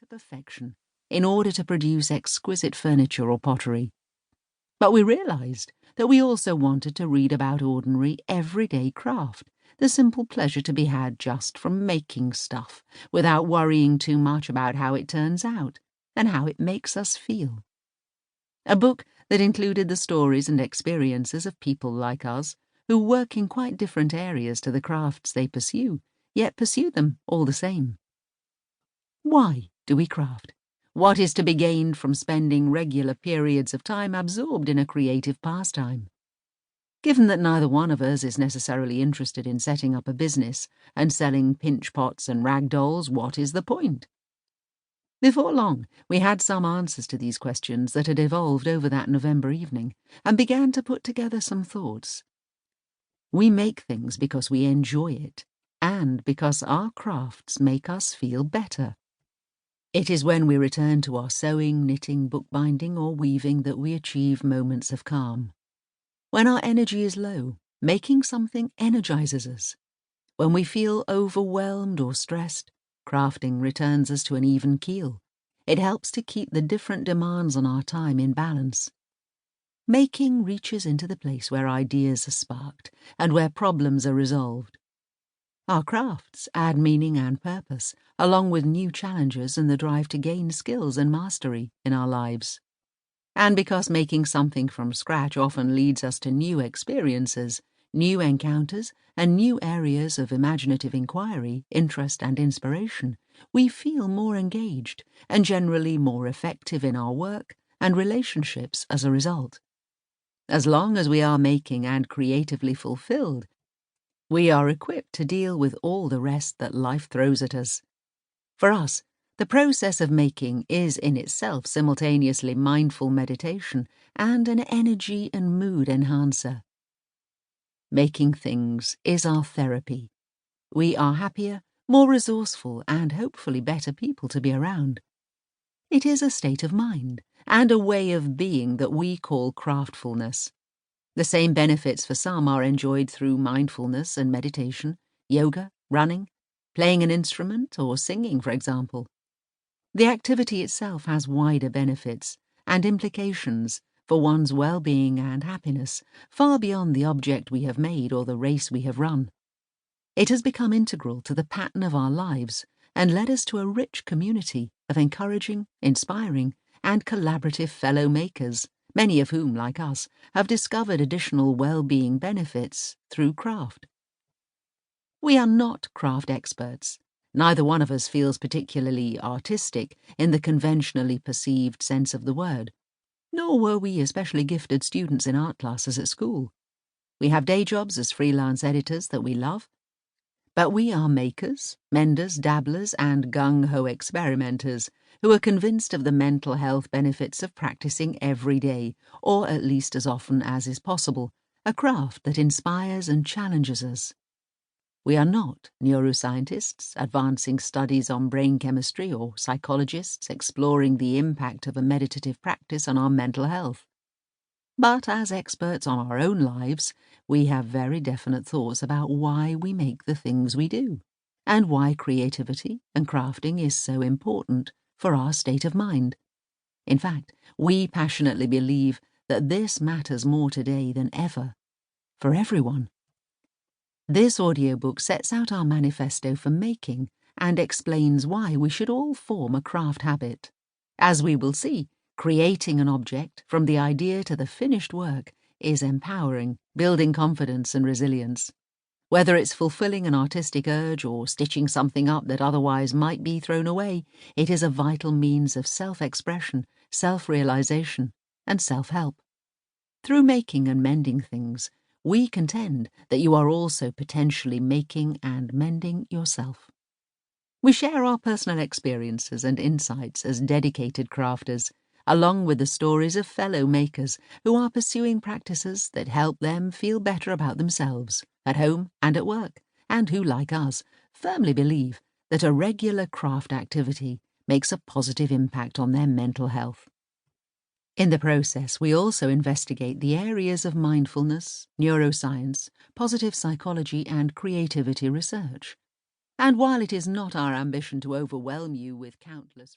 to perfection in order to produce exquisite furniture or pottery. But we realized that we also wanted to read about ordinary, everyday craft, the simple pleasure to be had just from making stuff, without worrying too much about how it turns out and how it makes us feel. A book that included the stories and experiences of people like us who work in quite different areas to the crafts they pursue, yet pursue them all the same. Why do we craft? What is to be gained from spending regular periods of time absorbed in a creative pastime? Given that neither one of us is necessarily interested in setting up a business and selling pinch pots and rag dolls, what is the point? Before long, we had some answers to these questions that had evolved over that November evening, and began to put together some thoughts. We make things because we enjoy it, and because our crafts make us feel better. It is when we return to our sewing, knitting, bookbinding, or weaving that we achieve moments of calm. When our energy is low, making something energizes us. When we feel overwhelmed or stressed, crafting returns us to an even keel. It helps to keep the different demands on our time in balance. Making reaches into the place where ideas are sparked and where problems are resolved. Our crafts add meaning and purpose, along with new challenges and the drive to gain skills and mastery in our lives. And because making something from scratch often leads us to new experiences, new encounters, and new areas of imaginative inquiry, interest, and inspiration, we feel more engaged and generally more effective in our work and relationships as a result. As long as we are making and creatively fulfilled, we are equipped to deal with all the rest that life throws at us. For us, the process of making is in itself simultaneously mindful meditation and an energy and mood enhancer. Making things is our therapy. We are happier, more resourceful, and hopefully better people to be around. It is a state of mind and a way of being that we call craftfulness. The same benefits for some are enjoyed through mindfulness and meditation, yoga, running, playing an instrument, or singing, for example. The activity itself has wider benefits and implications for one's well-being and happiness, far beyond the object we have made or the race we have run. It has become integral to the pattern of our lives and led us to a rich community of encouraging, inspiring, and collaborative fellow makers, many of whom, like us, have discovered additional well-being benefits through craft. We are not craft experts. Neither one of us feels particularly artistic in the conventionally perceived sense of the word, nor were we especially gifted students in art classes at school. We have day jobs as freelance editors that we love, but we are makers, menders, dabblers, and gung-ho experimenters who are convinced of the mental health benefits of practicing every day, or at least as often as is possible, a craft that inspires and challenges us. We are not neuroscientists advancing studies on brain chemistry or psychologists exploring the impact of a meditative practice on our mental health. But as experts on our own lives, we have very definite thoughts about why we make the things we do, and why creativity and crafting is so important for our state of mind. In fact, we passionately believe that this matters more today than ever, for everyone. This audiobook sets out our manifesto for making and explains why we should all form a craft habit. As we will see, creating an object from the idea to the finished work is empowering, building confidence and resilience. Whether it's fulfilling an artistic urge or stitching something up that otherwise might be thrown away, it is a vital means of self-expression, self-realization, and self-help. Through making and mending things, we contend that you are also potentially making and mending yourself. We share our personal experiences and insights as dedicated crafters, along with the stories of fellow makers who are pursuing practices that help them feel better about themselves, at home and at work, and who, like us, firmly believe that a regular craft activity makes a positive impact on their mental health. In the process, we also investigate the areas of mindfulness, neuroscience, positive psychology, and creativity research. And while it is not our ambition to overwhelm you with countless